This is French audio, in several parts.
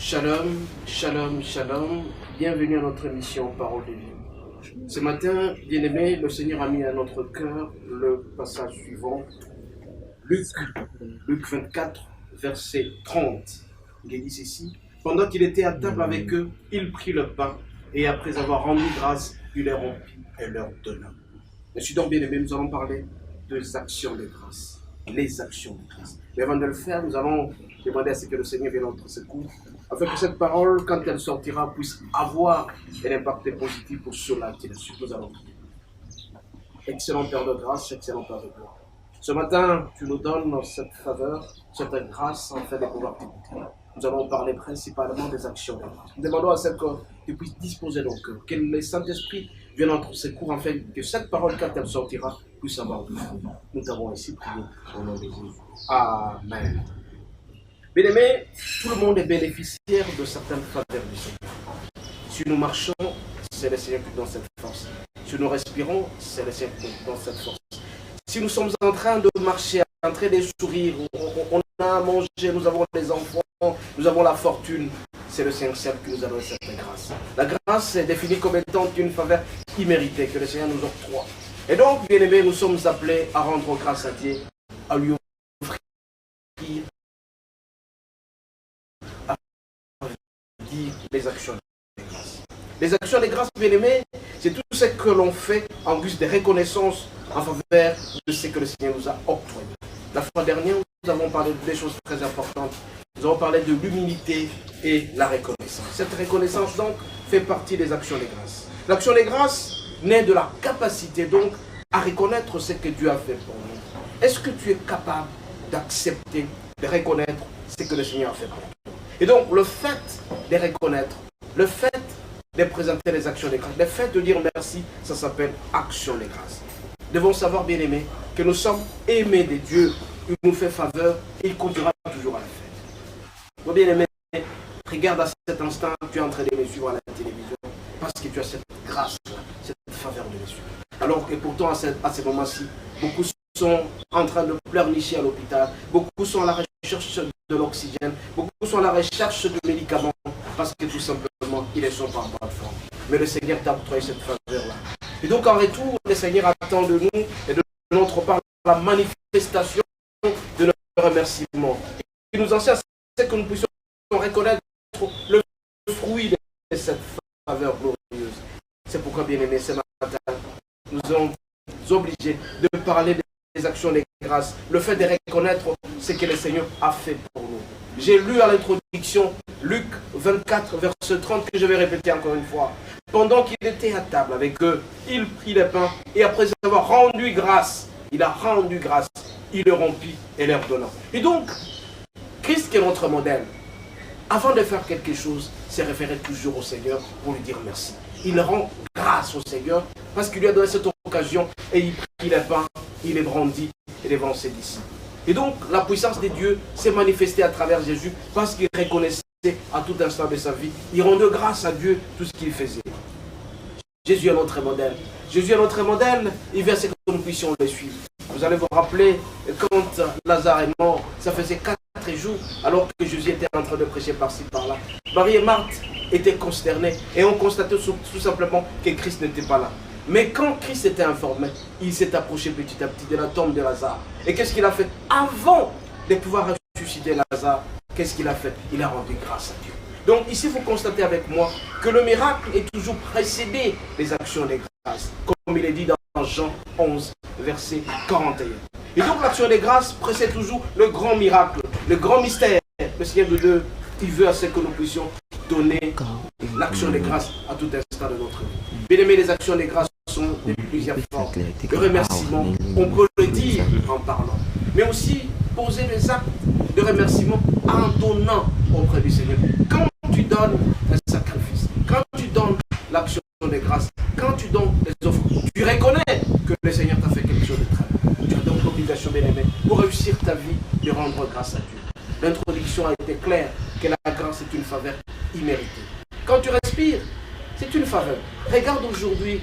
Shalom, shalom, shalom. Bienvenue à notre émission Parole de vie. Ce matin, bien-aimés, le Seigneur a mis à notre cœur le passage suivant. Luc 24, verset 30. Il est dit ceci. Pendant qu'il était à table avec eux, il prit le pain et après avoir rendu grâce, il les rompit et leur donna. Monsieur donc, bien-aimés, nous allons parler des actions de grâce. Les actions de grâce. Mais avant de le faire, nous allons demander à ce que le Seigneur vienne à notre secours, afin que cette parole, quand elle sortira, puisse avoir un impact positif pour ceux-là qui la suivent. Nous allons prier. Excellent Père de grâce, excellent Père de gloire. Ce matin, tu nous donnes cette faveur, cette grâce, en fait, de pouvoir t'écouter. Nous allons parler principalement des actions de grâce. Nous demandons à cette que tu puisses disposer nos cœurs, que le Saint-Esprit vienne à notre secours, afin que cette parole, quand elle sortira, puisse avoir du fruit. Nous t'avons ici prié au nom de Jésus. Amen. Bien-aimés, tout le monde est bénéficiaire de certaines faveurs du Seigneur. Si nous marchons, c'est le Seigneur qui nous donne cette force. Si nous respirons, c'est le Seigneur qui nous donne cette force. Si nous sommes en train de marcher, en train de sourire, on a à manger, nous avons des enfants, nous avons la fortune, c'est le Seigneur qui nous a donné cette grâce. La grâce est définie comme étant une faveur imméritée que le Seigneur nous octroie. Et donc, bien-aimés, nous sommes appelés à rendre grâce à Dieu, à lui offrir les actions de grâce. Les actions de grâce, bien-aimés, c'est tout ce que l'on fait en guise de reconnaissance en faveur de ce que le Seigneur nous a octroyé. La fois dernière, nous avons parlé de choses très importantes. Nous avons parlé de l'humilité et la reconnaissance. Cette reconnaissance, donc, fait partie des actions de grâce. L'action de grâce naît de la capacité, donc, à reconnaître ce que Dieu a fait pour nous. Est-ce que tu es capable d'accepter, de reconnaître ce que le Seigneur a fait pour toi? Et donc, le fait de reconnaître, le fait de présenter les actions de grâce, le fait de dire merci, ça s'appelle action de grâce. Nous devons savoir, bien-aimés, que nous sommes aimés de Dieu. Il nous fait faveur et il continuera toujours à le faire. Donc, bien-aimés, regarde à cet instant, tu es en train de me suivre à la télévision parce que tu as cette grâce-là, cette faveur de Dieu. Alors que pourtant, à ce moment-ci, beaucoup sont en train de pleurnicher à l'hôpital, beaucoup sont à la recherche de l'oxygène, beaucoup sont à la recherche de médicaments parce que tout simplement, ils ne sont pas en bonne forme. Mais le Seigneur t'a octroyé cette faveur-là. Et donc en retour, le Seigneur attend de nous et de notre part la manifestation de notre remerciement. Il nous enseigne que nous puissions reconnaître le fruit de cette faveur glorieuse. C'est pourquoi, bien-aimés, ce matin, nous sommes obligés de parler des actions de grâce, le fait de reconnaître ce que le Seigneur a fait pour nous. J'ai lu à l'introduction Luc 24, verset 30, que je vais répéter encore une fois. Pendant qu'il était à table avec eux, il prit le pain et après avoir rendu grâce, il a rendu grâce, il le rompit et leur donna. Et donc, Christ qui est notre modèle, avant de faire quelque chose, s'est référé toujours au Seigneur pour lui dire merci. Il rend grâce au Seigneur parce qu'il lui a donné cette occasion et il prit le pain, il les brandit et devant ses disciples. Et donc, la puissance de Dieu s'est manifestée à travers Jésus parce qu'il reconnaissait à tout instant de sa vie. Il rendait grâce à Dieu tout ce qu'il faisait. Jésus est notre modèle. Jésus est notre modèle, il veut que nous puissions le suivre. Vous allez vous rappeler, quand Lazare est mort, ça faisait 4 jours, alors que Jésus était en train de prêcher par-ci, par-là. Marie et Marthe étaient consternés et ont constaté tout simplement que Christ n'était pas là. Mais quand Christ était informé, il s'est approché petit à petit de la tombe de Lazare. Et qu'est-ce qu'il a fait? Avant de pouvoir ressusciter Lazare, qu'est-ce qu'il a fait? Il a rendu grâce à Dieu. Donc ici, vous constatez avec moi que le miracle est toujours précédé des actions de grâce, comme il est dit dans Jean 11, verset 41. Et donc l'action de grâce précède toujours le grand miracle, le grand mystère. Le Seigneur de Dieu, il veut à ce que nous puissions donner l'action de grâce à tout instant de notre vie. Bien aimé, les actions de grâce sont de plusieurs formes. Le remerciement, on peut le dire en parlant, mais aussi poser des actes de remerciement en donnant auprès du Seigneur. Quand tu donnes un sacrifice, quand tu donnes l'action de grâce, quand tu donnes les offres, tu reconnais que le Seigneur t'a fait quelque chose de très bon. Tu as donc l'obligation, bien aimé, pour réussir ta vie, de rendre grâce à Dieu. L'introduction a été claire que la grâce est une faveur imméritée. Quand tu respires, c'est une faveur. Regarde aujourd'hui,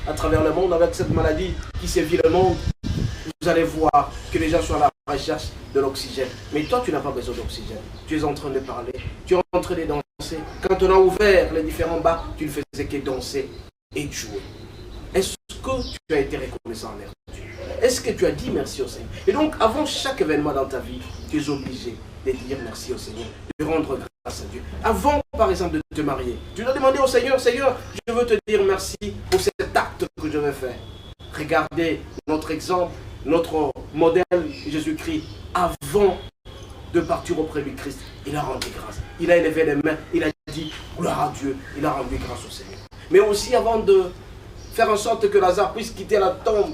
à travers le monde, avec cette maladie qui sévit le monde, vous allez voir que les gens sont à la recherche de l'oxygène. Mais toi, tu n'as pas besoin d'oxygène. Tu es en train de parler, tu es en train de danser. Quand on a ouvert les différents bars, tu ne faisais que danser et jouer. Est-ce que tu as été reconnaissant envers Dieu? Est-ce que tu as dit merci au Seigneur? Et donc, avant chaque événement dans ta vie, tu es obligé de dire merci au Seigneur, de rendre grâce à Dieu. Avant, par exemple, de te marier, tu dois demander au Seigneur, Seigneur, je veux te dire merci pour cet acte que je vais faire. Regardez notre exemple, notre modèle, Jésus-Christ, avant de partir auprès du Christ, il a rendu grâce. Il a élevé les mains, il a dit gloire à Dieu, il a rendu grâce au Seigneur. Mais aussi avant de faire en sorte que Lazare puisse quitter la tombe,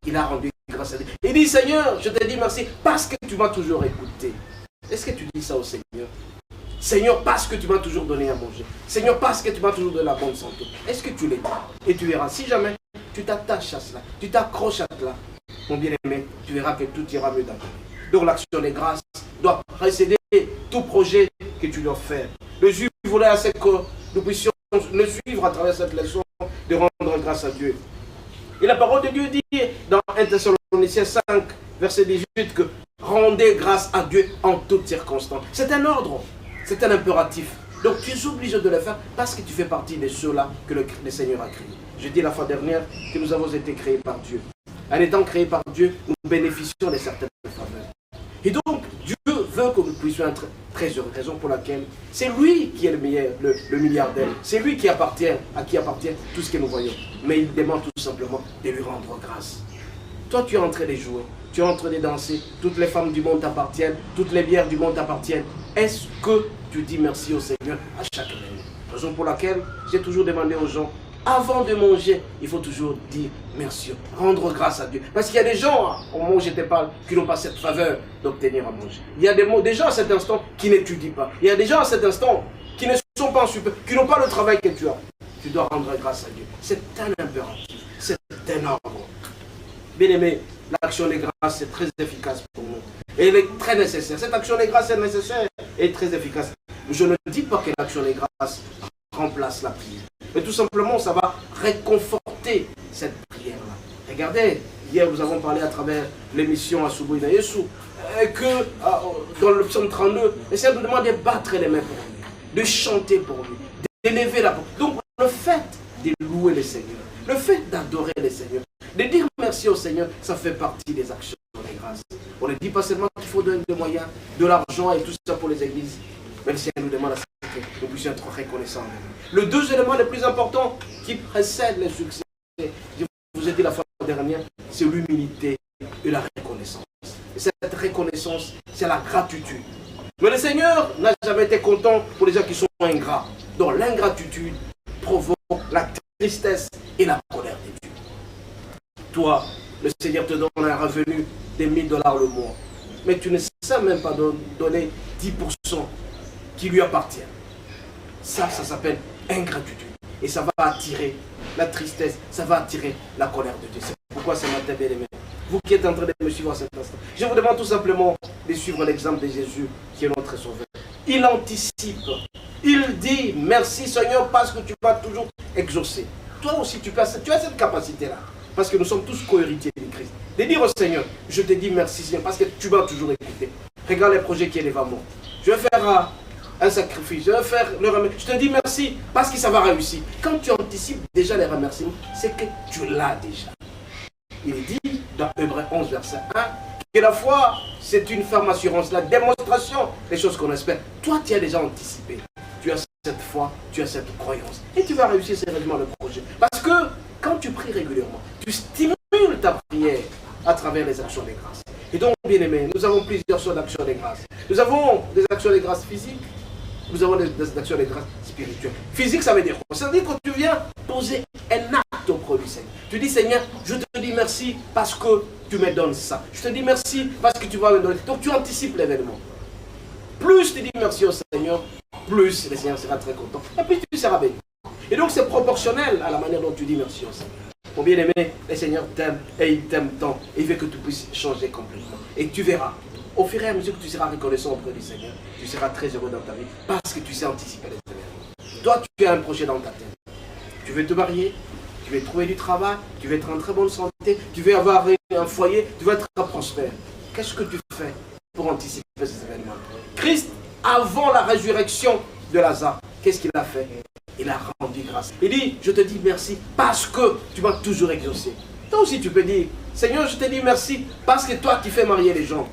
il a rendu grâce à Dieu. Il dit Seigneur, je te dis merci parce que tu m'as toujours écouté. Est-ce que tu dis ça au Seigneur? Seigneur, parce que tu m'as toujours donné à manger. Seigneur, parce que tu m'as toujours donné la bonne santé. Est-ce que tu l'es dit? Et tu verras, si jamais tu t'attaches à cela, tu t'accroches à cela, mon bien-aimé, tu verras que tout ira mieux dans ta vie. Donc l'action des grâces doit précéder tout projet que tu dois faire. Le juif voulait assez que nous puissions le suivre à travers cette leçon de rendre grâce à Dieu. Et la parole de Dieu dit dans 1 Thessaloniciens 5, verset 18, que rendez grâce à Dieu en toutes circonstances. C'est un ordre, c'est un impératif. Donc tu es obligé de le faire parce que tu fais partie de ceux-là que le Seigneur a créés. Je dis la fois dernière que nous avons été créés par Dieu. En étant créés par Dieu, nous bénéficions de certaines faveurs. Et donc, Dieu veut que nous puissions être très heureux. Raison pour laquelle c'est lui qui est le milliardaire. C'est lui qui appartient, à qui appartient tout ce que nous voyons. Mais il demande tout simplement de lui rendre grâce. Toi, tu es en train de jouer. Tu es en train de danser. Toutes les femmes du monde t'appartiennent. Toutes les bières du monde t'appartiennent. Est-ce que tu dis merci au Seigneur à chaque minute? Raison pour laquelle j'ai toujours demandé aux gens, avant de manger, il faut toujours dire merci, rendre grâce à Dieu. Parce qu'il y a des gens, au moment où je te parle, qui n'ont pas cette faveur d'obtenir à manger. Il y a des gens à cet instant qui n'étudient pas. Il y a des gens à cet instant qui ne sont pas en super, qui n'ont pas le travail que tu as. Tu dois rendre grâce à Dieu. C'est un impératif, c'est un ordre. Bien aimé, l'action des grâces est très efficace pour nous. Et elle est très nécessaire. Cette action des grâces est nécessaire et très efficace. Je ne dis pas que l'action des grâces remplace la prière. Mais tout simplement, ça va réconforter cette prière-là. Regardez, hier nous avons parlé à travers l'émission Asubuhi na Yesu, que dans le psaume 32, le Seigneur nous demande de battre les mains pour lui, de chanter pour lui, d'élever la voix. Donc le fait de louer le Seigneur, le fait d'adorer le Seigneur, de dire merci au Seigneur, ça fait partie des actions des grâces. On ne dit pas seulement qu'il faut donner des moyens, de l'argent et tout ça pour les églises, mais le Seigneur nous demande à ce que nous puissions être reconnaissants. Le deuxième élément le plus important qui précède le succès, je vous ai dit la fois dernière, c'est l'humilité et la reconnaissance. Et cette reconnaissance, c'est la gratitude. Mais le Seigneur n'a jamais été content pour les gens qui sont ingrats. Donc l'ingratitude provoque la tristesse et la colère de Dieu. Toi, le Seigneur te donne un revenu de 1000 $ le mois. Mais tu ne sais même pas donner 10% qui lui appartient. Ça s'appelle ingratitude. Et ça va attirer la tristesse, ça va attirer la colère de Dieu. C'est pourquoi ce matin, bien aimé, vous qui êtes en train de me suivre à cet instant, je vous demande tout simplement de suivre l'exemple de Jésus qui est notre sauveur. Il anticipe. Il dit merci Seigneur parce que tu vas toujours exaucer. Toi aussi tu as cette capacité-là. Parce que nous sommes tous co-héritiers de Christ. De dire au Seigneur, je te dis merci Seigneur parce que tu vas toujours écouter. Regarde les projets qui est devant moi. Je vais faire un sacrifice, je vais faire le remerciement. Je te dis merci parce que ça va réussir. Quand tu anticipes déjà les remerciements, c'est que tu l'as déjà. Il est dit dans Hébreux 11, verset 1, que la foi, c'est une ferme assurance, la démonstration des choses qu'on espère. Toi, tu as déjà anticipé. Tu as cette foi, tu as cette croyance. Et tu vas réussir sérieusement le projet. Parce que quand tu pries régulièrement, tu stimules ta prière à travers les actions des grâces. Et donc, bien aimé, nous avons plusieurs sortes d'actions des grâces. Nous avons des actions des grâces physiques, nous avons des actions des grâces spirituelles. Physique, ça veut dire quoi? Ça veut dire que tu viens poser un acte auprès du Seigneur. Tu dis, Seigneur, je te dis merci parce que tu me donnes ça. Je te dis merci parce que tu vas me donner. Donc, tu anticipes l'événement. Plus tu dis merci au Seigneur, plus le Seigneur sera très content. Et puis, tu seras béni. Et donc, c'est proportionnel à la manière dont tu dis merci au Seigneur. Mon bien-aimé, le Seigneur t'aime et il t'aime tant. Et il veut que tu puisses changer complètement. Et tu verras. Au fur et à mesure que tu seras reconnaissant auprès du Seigneur, tu seras très heureux dans ta vie parce que tu sais anticiper les événements. Toi, tu as un projet dans ta tête. Tu veux te marier, tu veux trouver du travail, tu veux être en très bonne santé, tu veux avoir un foyer, tu veux être prospère. qu'est-ce que tu fais pour anticiper ces événements? Christ, avant la résurrection de Lazare, qu'est-ce qu'il a fait? Il a rendu grâce. Il dit, je te dis merci parce que tu m'as toujours exaucé. Toi aussi tu peux dire, Seigneur, je te dis merci parce que toi qui fais marier les gens.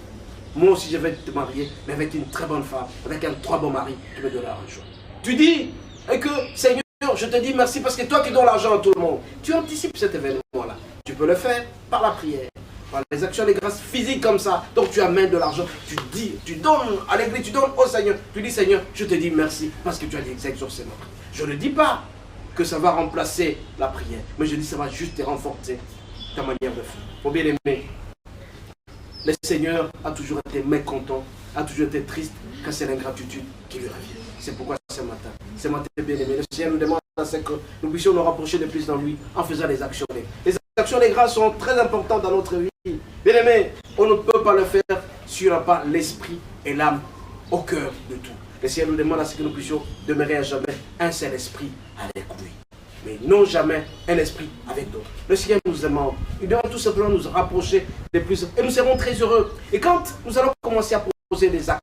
Moi aussi je vais te marier, mais avec une très bonne femme, avec un très bon mari qui me donne l'argent. Tu dis que, Seigneur, je te dis merci parce que toi qui donnes l'argent à tout le monde. Tu anticipes cet événement-là. Tu peux le faire par la prière, par les actions de grâce physiques comme ça. Donc tu amènes de l'argent, tu dis, tu donnes à l'église, tu donnes au Seigneur. Tu dis, Seigneur, je te dis merci parce que tu as dit exaucé ma prière. Je ne dis pas que ça va remplacer la prière, mais je dis que ça va juste te renforcer ta manière de faire. Mon bien-aimé, le Seigneur a toujours été mécontent, a toujours été triste quand c'est l'ingratitude qui lui revient. C'est pourquoi ce matin, bien-aimé, le Seigneur nous demande à ce que nous puissions nous rapprocher de plus dans lui en faisant des actions. Les actions de grâce sont très importantes dans notre vie. Bien-aimé, on ne peut pas le faire si on n'a pas l'esprit et l'âme au cœur de tout. Le Seigneur nous demande à ce que nous puissions demeurer à jamais un seul esprit avec lui, mais non jamais un esprit avec d'autres. Le Seigneur nous demande, il doit tout simplement nous rapprocher de plus, et nous serons très heureux. Et quand nous allons commencer à poser des actes,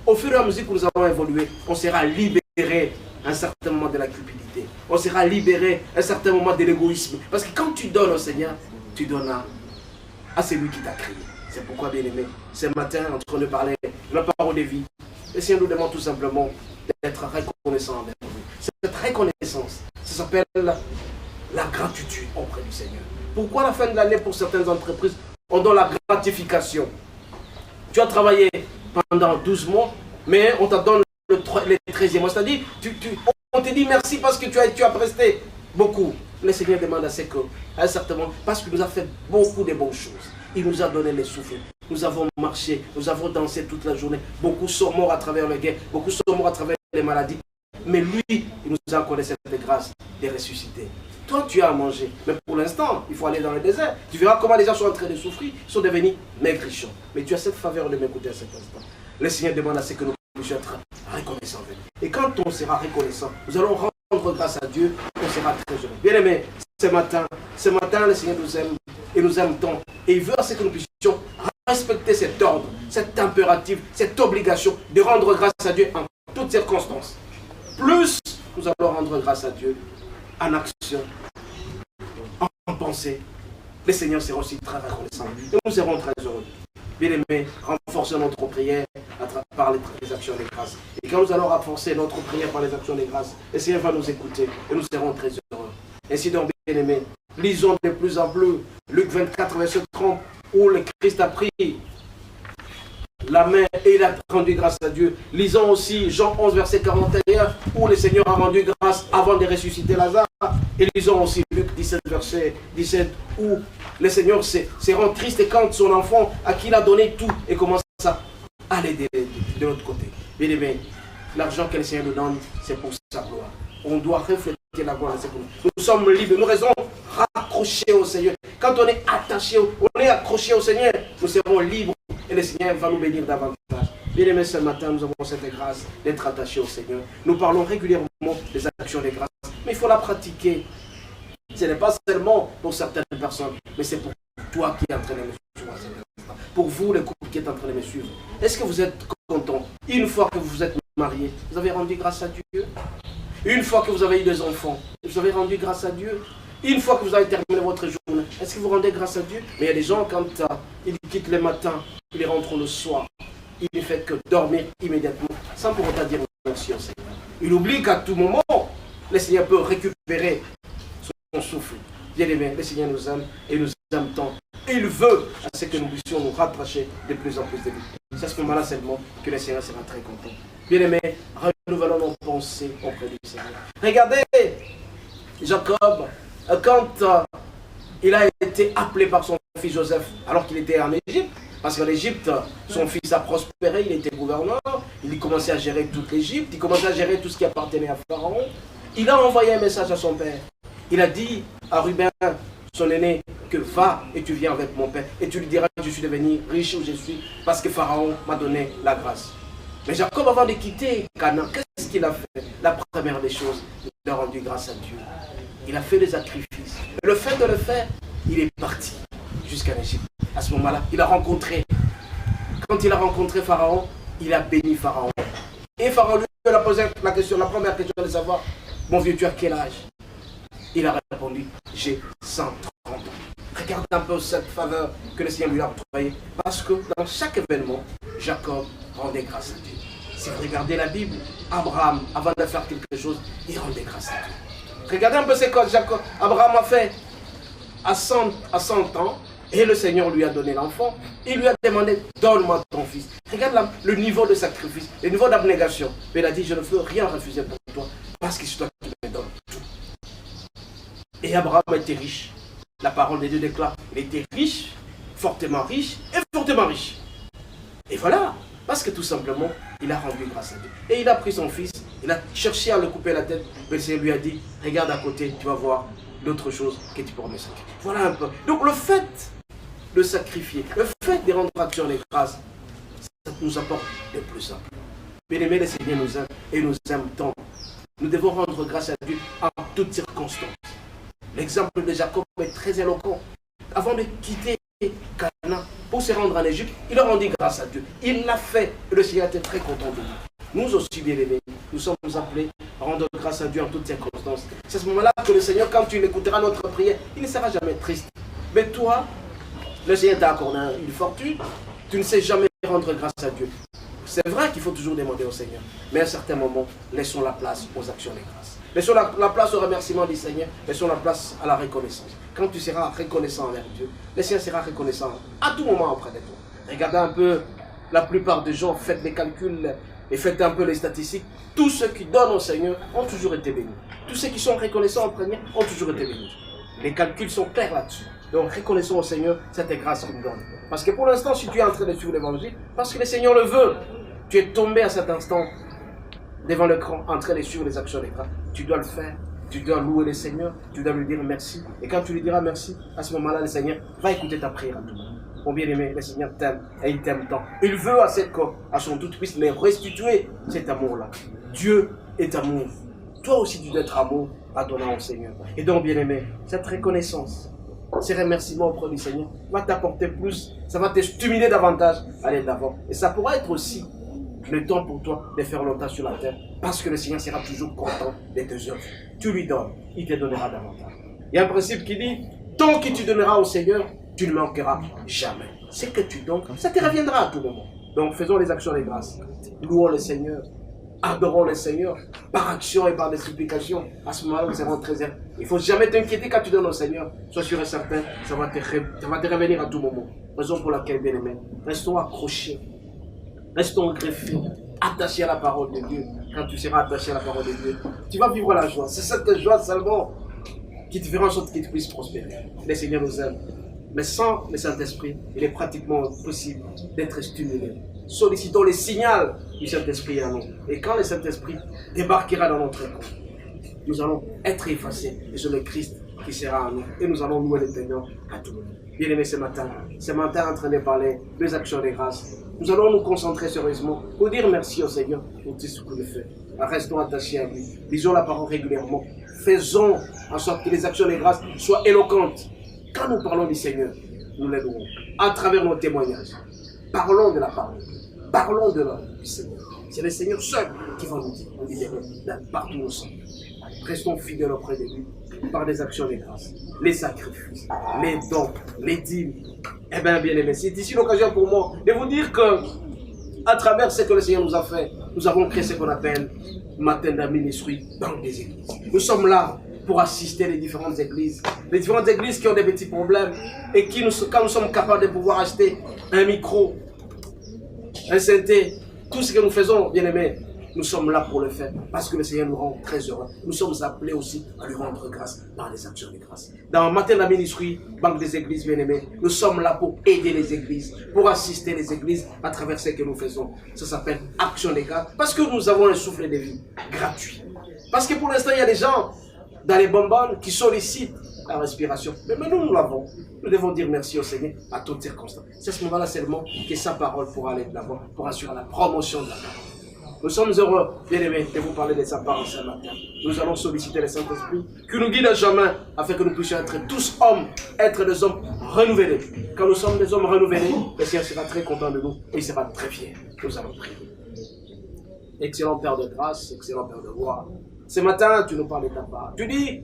au fur et à mesure que nous allons évoluer, on sera libéré à un certain moment de la cupidité. On sera libéré à un certain moment de l'égoïsme. Parce que quand tu donnes au Seigneur, tu donnes à celui qui t'a créé. C'est pourquoi, bien aimé, ce matin, en train de parler de la parole de vie, le Seigneur nous demande tout simplement d'être reconnaissant envers lui. Cette reconnaissance, ça s'appelle la gratitude auprès du Seigneur. Pourquoi à la fin de l'année, pour certaines entreprises, on donne la gratification? Tu as travaillé pendant 12 mois, mais on te donne le 13e mois. C'est-à-dire, on te dit merci parce que tu as presté beaucoup. Le Seigneur demande à un certain moment, parce qu'il nous a fait beaucoup de bonnes choses. Il nous a donné les souffles. Nous avons marché, nous avons dansé toute la journée. Beaucoup sont morts à travers le guerre, beaucoup sont morts à travers les maladies. Mais lui, il nous a accordé cette grâce de ressusciter. Toi, tu as à manger. Mais pour l'instant, il faut aller dans le désert. Tu verras comment les gens sont en train de souffrir. Ils sont devenus maigrichons. Mais tu as cette faveur de m'écouter à cet instant. Le Seigneur demande à ce que nous puissions être reconnaissants. Et quand on sera reconnaissant, nous allons rendre grâce à Dieu. On sera très heureux. Bien aimé, ce matin, le Seigneur nous aime. Et nous aime tant. Et il veut à ce que nous puissions respecter cet ordre, cet impératif, cette obligation de rendre grâce à Dieu en toutes circonstances. Plus nous allons rendre grâce à Dieu en action, en pensée, les seigneurs seront aussi très reconnaissants. Et nous serons très heureux. Bien aimés, renforçons notre prière par les actions de grâce. Et quand nous allons renforcer notre prière par les actions de grâce, le Seigneur va nous écouter et nous serons très heureux. Ainsi donc, bien aimés, lisons de plus en plus Luc 24, verset 30, où le Christ a pris la main et il a rendu grâce à Dieu. Lisons aussi Jean 11, verset 41, où le Seigneur a rendu grâce avant de ressusciter Lazare. Et lisons aussi Luc 17, verset 17, où le Seigneur se rend triste quand son enfant, à qui il a donné tout, et commence à aller de l'autre côté. Bien aimé, l'argent que le Seigneur nous donne, c'est pour sa gloire. On doit refléter la gloire de ses gloires. Nous sommes libres, nous restons raccrochés au Seigneur. Quand on est attaché, on est accroché au Seigneur, nous serons libres et le Seigneur va nous bénir davantage. Bien aimés, ce matin, nous avons cette grâce d'être attachés au Seigneur. Nous parlons régulièrement des actions de grâce, mais il faut la pratiquer. Ce n'est pas seulement pour certaines personnes, mais c'est pour toi qui es en train de me suivre. Pour vous, le couple qui est en train de me suivre. Est-ce que vous êtes content? Une fois que vous vous êtes mariés, vous avez rendu grâce à Dieu? Une fois que vous avez eu des enfants, vous avez rendu grâce à Dieu? Une fois que vous avez terminé votre journée, est-ce que vous rendez grâce à Dieu? Mais il y a des gens, quand ils quittent le matin, ils rentrent le soir, ils ne font que dormir immédiatement, sans pour autant dire merci au Seigneur. Il oublie qu'à tout moment, le Seigneur peut récupérer son souffle. Bien aimé, le Seigneur nous aime et nous aime tant. Et il veut à ce que nous puissions nous rapprocher de plus en plus de lui. C'est à ce moment-là seulement que le Seigneur sera très content. Bien aimé, renouvelons nos pensées auprès du Seigneur. Regardez Jacob, quand il a été appelé par son fils Joseph, alors qu'il était en Égypte, parce qu'en Égypte, son fils a prospéré, il était gouverneur, il commençait à gérer toute l'Égypte, il commençait à gérer tout ce qui appartenait à Pharaon. Il a envoyé un message à son père. Il a dit à Ruben, son aîné, que va et tu viens avec mon père, et tu lui diras que je suis devenu riche où je suis, parce que Pharaon m'a donné la grâce. Mais Jacob, avant de quitter Canaan, qu'est-ce qu'il a fait? La première des choses, il a rendu grâce à Dieu. Il a fait des sacrifices. Le fait de le faire, il est parti jusqu'à l'Égypte. À ce moment-là, il a rencontré Quand il a rencontré Pharaon, il a béni Pharaon. Et Pharaon lui a posé la question, la première question de savoir, mon vieux, tu as quel âge? Il a répondu, j'ai 130 ans. Regarde un peu cette faveur que le Seigneur lui a octroyée. Parce que dans chaque événement, Jacob rendait grâce à Dieu. Si vous regardez la Bible, Abraham, avant de faire quelque chose, il rendait grâce à Dieu. Regardez un peu ce que Abraham a fait à 100 ans. Et le Seigneur lui a donné l'enfant. Il lui a demandé, donne-moi ton fils. Regarde le niveau de sacrifice, le niveau d'abnégation. Mais il a dit, je ne veux rien refuser pour toi, parce que c'est toi qui me donnes tout. Et Abraham était riche. La parole de Dieu déclare, il était riche, fortement riche et fortement riche. Et voilà, parce que tout simplement, il a rendu grâce à Dieu. Et il a pris son fils, il a cherché à le couper la tête, mais le Seigneur lui a dit, regarde à côté, tu vas voir d'autres choses que tu pourras me sacrifier. Voilà un peu. Donc le fait de sacrifier, le fait de rendre action les grâces, ça nous apporte le plus simple. Bien-aimé, le Seigneur nous aime et nous aime tant. Nous devons rendre grâce à Dieu en toutes circonstances. L'exemple de Jacob est très éloquent. Avant de quitter Canaan pour se rendre en Égypte, il a rendu grâce à Dieu. Il l'a fait et le Seigneur était très content de lui. Nous aussi, bien-aimés, nous sommes appelés à rendre grâce à Dieu en toutes circonstances. C'est à ce moment-là que le Seigneur, quand tu écouteras notre prière, il ne sera jamais triste. Mais toi, le Seigneur t'a accordé une fortune, tu ne sais jamais rendre grâce à Dieu. C'est vrai qu'il faut toujours demander au Seigneur, mais à un certain moment, laissons la place aux actions des grâces. Laissons la place au remerciement du Seigneur, laissons la place à la reconnaissance. Quand tu seras reconnaissant envers Dieu, le Seigneur sera reconnaissant à tout moment auprès de toi. Regardez un peu, la plupart des gens, faites les calculs et faites un peu les statistiques. Tous ceux qui donnent au Seigneur ont toujours été bénis. Tous ceux qui sont reconnaissants en premier ont toujours été bénis. Les calculs sont clairs là-dessus. Donc reconnaissons au Seigneur cette grâce qu'il nous donne. Parce que pour l'instant, si tu es en train de suivre l'évangile, parce que le Seigneur le veut, tu es tombé à cet instant devant l'écran en train de suivre les actions des grâces. Tu dois le faire, tu dois louer le Seigneur, tu dois lui dire merci. Et quand tu lui diras merci, à ce moment-là, le Seigneur va écouter ta prière à tout moment. Mon bien-aimé, le Seigneur t'aime et il t'aime tant. Il veut à son tout puisse les restituer cet amour-là. Dieu est amour. Toi aussi, tu dois être amour adonnant au Seigneur. Et donc, bien-aimé, cette reconnaissance, ces remerciements auprès du Seigneur va t'apporter plus, ça va te stimuler davantage à aller d'avant. Et ça pourra être aussi le temps pour toi de faire longtemps sur la terre, parce que le Seigneur sera toujours content de tes œuvres. Tu lui donnes, il te donnera davantage. Il y a un principe qui dit, tant que tu donneras au Seigneur, tu ne manqueras jamais. Ce que tu donnes, ça te reviendra à tout moment. Donc faisons les actions des grâces. Louons le Seigneur. Adorons le Seigneur par action et par des supplications. À ce moment-là, nous serons très heureux. Il ne faut jamais t'inquiéter quand tu donnes au Seigneur. Sois sûr et certain, ça va te revenir à tout moment. Raison pour laquelle, bien aimé, restons accrochés. Restons greffés, attachés à la parole de Dieu. Quand tu seras attaché à la parole de Dieu, tu vas vivre la joie. C'est cette joie seulement qui te fera en sorte que tu puisses prospérer. Le Seigneur nous aime. Mais sans le Saint-Esprit, il est pratiquement impossible d'être stimulé. Sollicitons les signaux du Saint-Esprit à nous. Et quand le Saint-Esprit débarquera dans notre corps, nous allons être effacés. Et c'est le Christ qui sera en nous. Et nous allons louer le Seigneur à tout moment. Bien-aimés, ce matin, en train de parler des actions des grâces, nous allons nous concentrer sérieusement pour dire merci au Seigneur pour tout ce qu'il nous fait. Restons attachés à lui. Lisons la parole régulièrement. Faisons en sorte que les actions des grâces soient éloquentes. Quand nous parlons du Seigneur, nous l'aimerons à travers nos témoignages. Parlons de la parole. Parlons de l'œuvre du Seigneur. C'est le Seigneur seul qui va nous dire, partout où nous sommes. Restons fidèles auprès de lui par des actions de grâce, les sacrifices, les dons, les dîmes. Eh bien, bien aimé, c'est ici l'occasion pour moi de vous dire que, à travers ce que le Seigneur nous a fait, nous avons créé ce qu'on appelle matin d'un ministry dans des églises. Nous sommes là pour assister les différentes églises qui ont des petits problèmes et qui, quand nous sommes capables de pouvoir acheter un micro, un synthé, tout ce que nous faisons, bien aimé, nous sommes là pour le faire parce que le Seigneur nous rend très heureux. Nous sommes appelés aussi à lui rendre grâce par les actions de grâce. Dans Matin la Ministrie, Banque des Églises, bien aimés, nous sommes là pour aider les églises, pour assister les églises à travers ce que nous faisons. Ça s'appelle Action de grâce parce que nous avons un souffle de vie gratuit. Parce que pour l'instant, il y a des gens dans les bonbonnes qui sollicitent la respiration. Mais nous l'avons. Nous devons dire merci au Seigneur à toutes circonstances. C'est à ce moment-là seulement que sa parole pourra aller de l'avant pour assurer la promotion de la parole. Nous sommes heureux, bien aimés, de vous parler de sa parole ce matin. Nous allons solliciter le Saint-Esprit qui nous guide à jamais afin que nous puissions être tous hommes, être des hommes renouvelés. Quand nous sommes des hommes renouvelés, le Seigneur sera très content de nous et il sera très fier. Nous allons prier. Excellent Père de grâce, excellent Père de gloire. Ce matin, tu nous parles de ta part. Tu dis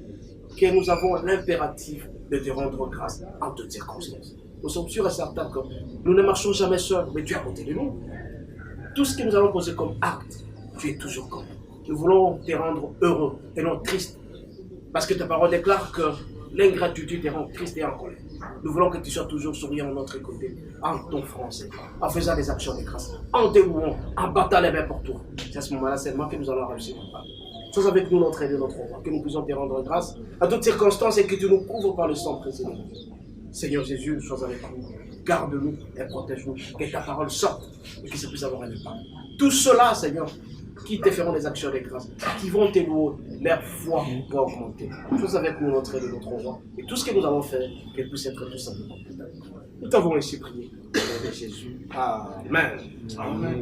que nous avons l'impératif de te rendre grâce en toutes circonstances. Nous sommes sûrs et certains que nous ne marchons jamais seuls, mais tu es à côté de nous. Tout ce que nous allons poser comme acte, tu es toujours comme nous. Nous voulons te rendre heureux et non triste. Parce que ta parole déclare que l'ingratitude te rend triste et en colère. Nous voulons que tu sois toujours souriant de notre côté, en ton français, en faisant des actions de grâce, en te louant, en battant les mains pour toi. C'est à ce moment-là seulement que nous allons réussir. Sois avec nous, notre aide et notre roi, que nous puissions te rendre grâce à toutes circonstances et que tu nous couvres par le sang précédent. Seigneur Jésus, sois avec nous, garde-nous et protège-nous, que ta parole sorte et que ça puisse avoir un impact. Tout cela, Seigneur, qui te feront des actions de grâce, qui vont te louer, leur foi va augmenter. Sois avec nous, notre aide et notre roi, et tout ce que nous allons faire, qu'elle puisse être tout simplement. Nous t'avons ainsi prié, au nom de Jésus. Amen. Amen.